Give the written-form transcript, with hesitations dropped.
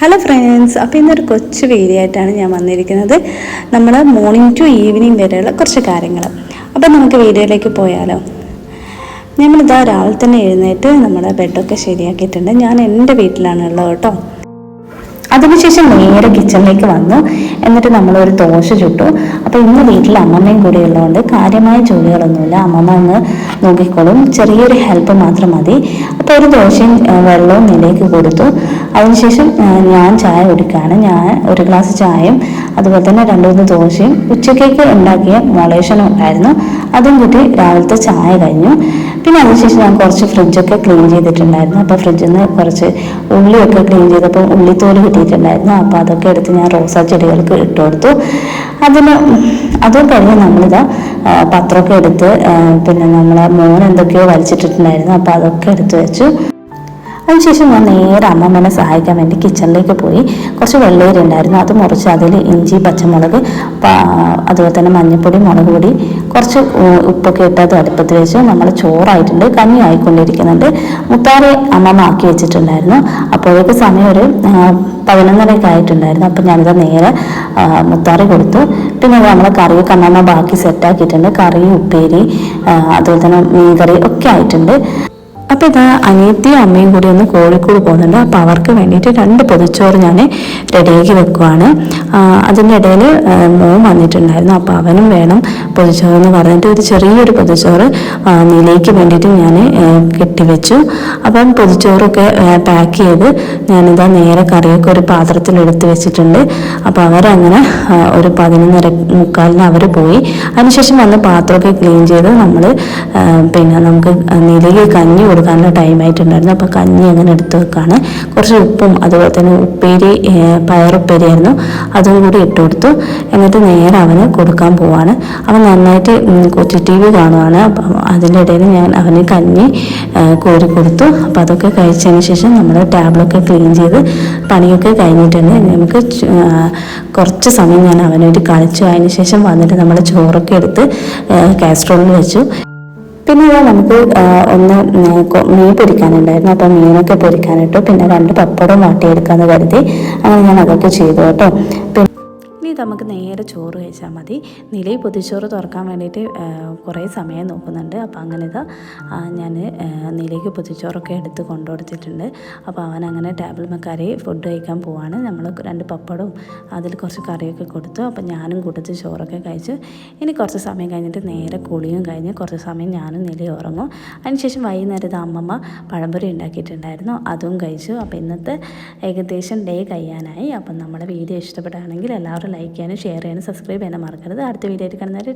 Hello friends, അപ്പോൾ ഇന്നൊരു കൊച്ചു വീഡിയോ ആയിട്ടാണ് ഞാൻ വന്നിരിക്കുന്നത്. നമ്മൾ മോർണിംഗ് ടു ഈവനിങ് വരെയുള്ള കുറച്ച് കാര്യങ്ങൾ. അപ്പോൾ നമുക്ക് വീഡിയോയിലേക്ക് പോയാലോ. നമ്മളിതാ രാവിലെ തന്നെ എഴുന്നേറ്റ് നമ്മുടെ ബെഡൊക്കെ ശരിയാക്കിയിട്ടുണ്ട്. ഞാൻ എൻ്റെ വീട്ടിലാണുള്ളത് കേട്ടോ. അതിനുശേഷം നേരെ കിച്ചണിലേക്ക് വന്നു. എന്നിട്ട് നമ്മളൊരു ദോശ ചുട്ടു. അപ്പോൾ ഇന്ന് വീട്ടിൽ അമ്മമ്മയും കൂടി ഉള്ളതുകൊണ്ട് കാര്യമായ ജോലികളൊന്നുമില്ല. അമ്മമ്മ അങ്ങ് നോക്കിക്കോളും, ചെറിയൊരു ഹെൽപ്പ് മാത്രം മതി. അപ്പോൾ ഒരു ദോശയും വെള്ളവും നിലയ്ക്ക് കൊടുത്തു. അതിനുശേഷം ഞാൻ ചായ കുടിക്കുകയാണ്. ഞാൻ ഒരു ഗ്ലാസ് ചായയും അതുപോലെ തന്നെ 2-3 ദോശയും ഉച്ചക്കേക്ക് ഉണ്ടാക്കിയ മൊളേഷനും ഉണ്ടായിരുന്നു. അതും കൂട്ടി രാവിലത്തെ ചായ കഴിഞ്ഞു. പിന്നെ അതിനുശേഷം ഞാൻ കുറച്ച് ഫ്രിഡ്ജൊക്കെ ക്ലീൻ ചെയ്തിട്ടുണ്ടായിരുന്നു. അപ്പോൾ ഫ്രിഡ്ജിൽ നിന്ന് കുറച്ച് ഉള്ളിയൊക്കെ ക്ലീൻ ചെയ്തപ്പോൾ ഉള്ളിത്തോല് കിട്ടിയിട്ടുണ്ടായിരുന്നു. അപ്പോൾ അതൊക്കെ എടുത്ത് ഞാൻ റോസാ ചെടികൾക്ക് ഇട്ട് കൊടുത്തു. അതും കഴിഞ്ഞ് നമ്മളിതാ പത്രമൊക്കെ എടുത്ത് പിന്നെ നമ്മളെ മോൻ എന്തൊക്കെയോ വലിച്ചിട്ടിട്ടുണ്ടായിരുന്നു. അപ്പോൾ അതൊക്കെ എടുത്ത് വെച്ചു. അതിനുശേഷം ഞാൻ നേരെ അമ്മമ്മനെ സഹായിക്കാൻ വേണ്ടി കിച്ചണിലേക്ക് പോയി. കുറച്ച് വെള്ളേരി ഉണ്ടായിരുന്നു, അത് മുറിച്ച് അതിൽ ഇഞ്ചി, പച്ചമുളക്, അതുപോലെ തന്നെ മഞ്ഞൾപ്പൊടി, മുളക് പൊടി, കുറച്ച് ഉപ്പൊക്കെ ഇട്ട് അത് അടുപ്പത്ത് വെച്ച് നമ്മൾ ചോറായിട്ടുണ്ട്, കഞ്ഞി ആയിക്കൊണ്ടിരിക്കുന്നുണ്ട്. മുത്താറി അമ്മമ്മ ആക്കി വെച്ചിട്ടുണ്ടായിരുന്നു. അപ്പോഴേക്ക് സമയം ഒരു 11:30 ആയിട്ടുണ്ടായിരുന്നു. അപ്പം ഞാനിത് നേരെ മുത്താറി കൊടുത്തു. പിന്നെ നമ്മളെ കറിയൊക്കെ അമ്മമ്മ ബാക്കി സെറ്റാക്കിയിട്ടുണ്ട്. കറി, ഉപ്പേരി, അതുപോലെ തന്നെ മീൻകറി ഒക്കെ ആയിട്ടുണ്ട്. അപ്പോൾ ഇതാ അനിയത്തിയും അമ്മയും കൂടി ഒന്ന് കോഴിക്കോട് പോകുന്നുണ്ട്. അപ്പോൾ അവർക്ക് വേണ്ടിയിട്ട് 2 പൊതിച്ചോറ് ഞാൻ റെഡിയാക്കി വെക്കുവാണ്. അതിൻ്റെ ഇടയിൽ മോൻ വന്നിട്ടുണ്ടായിരുന്നു. അപ്പോൾ അവനും വേണം പൊതിച്ചോറ് എന്ന് പറഞ്ഞിട്ട് ഒരു ചെറിയൊരു പൊതിച്ചോറ് നിലയ്ക്ക് വേണ്ടിയിട്ട് ഞാൻ കെട്ടിവെച്ചു. അപ്പം പൊതിച്ചോറൊക്കെ പാക്ക് ചെയ്ത് ഞാനിതാ നേരെ കറിയൊക്കെ ഒരു പാത്രത്തിൽ എടുത്ത് വെച്ചിട്ടുണ്ട്. അപ്പോൾ അവരങ്ങനെ ഒരു 11:45 അവർ പോയി. അതിനുശേഷം വന്ന് പാത്രമൊക്കെ ക്ലീൻ ചെയ്ത് നമ്മൾ പിന്നെ നമുക്ക് നിലയ്ക്ക് കഞ്ഞി കൊടുക്കാനുള്ള ടൈം ആയിട്ടുണ്ടായിരുന്നു. അപ്പോൾ കഞ്ഞി അങ്ങനെ എടുത്ത് വെക്കാണ്. കുറച്ച് ഉപ്പും അതുപോലെ തന്നെ ഉപ്പേരി, പയറുപ്പേരി ആയിരുന്നു, അതും കൂടി ഇട്ട് കൊടുത്തു. എന്നിട്ട് നേരെ അവന് കൊടുക്കാൻ പോവാണ്. അവൻ നന്നായിട്ട് കൊച്ചു TV കാണുവാണ്. അപ്പം അതിൻ്റെ ഇടയിൽ ഞാൻ അവന് കഞ്ഞി കോരി കൊടുത്തു. അപ്പോൾ അതൊക്കെ കഴിച്ചതിന് ശേഷം നമ്മൾ ടാബിളൊക്കെ ക്ലീൻ ചെയ്ത് പണിയൊക്കെ കഴിഞ്ഞിട്ടുണ്ട്. നമുക്ക് കുറച്ച് സമയം ഞാൻ അവനായിട്ട് കളിച്ചു. അതിന് ശേഷം വന്നിട്ട് നമ്മൾ ചോറൊക്കെ എടുത്ത് കാസ്ട്രോളിൽ വെച്ചു. പിന്നെ നമുക്ക് ഒന്ന് മീൻ പൊരിക്കാനുണ്ടായിരുന്നു. അപ്പോൾ മീനൊക്കെ പൊരിക്കാനിട്ടു. പിന്നെ 2 പപ്പടവും വാട്ടിയെടുക്കാമെന്ന് കരുതി അങ്ങനെ ഞാൻ അതൊക്കെ ചെയ്തു കേട്ടോ. ഇനി നമുക്ക് നേരെ ചോറ് കഴിച്ചാൽ മതി. നിലയിൽ പൊതിച്ചോറ് തുറക്കാൻ വേണ്ടിയിട്ട് കുറേ സമയം നോക്കുന്നുണ്ട്. അപ്പോൾ അങ്ങനെ ഇതാ ഞാൻ നിലയ്ക്ക് പൊതിച്ചോറൊക്കെ എടുത്ത് കൊണ്ടുകൊടുത്തിട്ടുണ്ട്. അപ്പോൾ അവൻ അങ്ങനെ ടേബിൾ കറി ഫുഡ് കഴിക്കാൻ പോവാണ്. നമ്മൾ 2 പപ്പടവും അതിൽ കുറച്ച് കറിയൊക്കെ കൊടുത്തു. അപ്പോൾ ഞാനും കൂട്ടത്തിൽ ചോറൊക്കെ കഴിച്ചു. ഇനി കുറച്ച് സമയം കഴിഞ്ഞിട്ട് നേരെ കുളിയും കഴിഞ്ഞ് കുറച്ച് സമയം ഞാനും നിലയിൽ ഉറങ്ങും. അതിനുശേഷം വൈകുന്നേരത്തെ അമ്മമ്മ പഴംപൊരി ഉണ്ടാക്കിയിട്ടുണ്ടായിരുന്നു, അതും കഴിച്ചു. അപ്പോൾ ഇന്നത്തെ ഏകദേശം ഡേ കഴിയാനായി. അപ്പം നമ്മുടെ വീഡിയോ ഇഷ്ടപ്പെടുകയാണെങ്കിൽ എല്ലാവരും ലൈക്ക് ചെയ്യാനും ഷെയർ ചെയ്യാനും സബ്സ്ക്രൈബ് ചെയ്യാനും മറക്കരുത്. അടുത്ത വീഡിയോ ആയിട്ട് കാണുന്നവരെ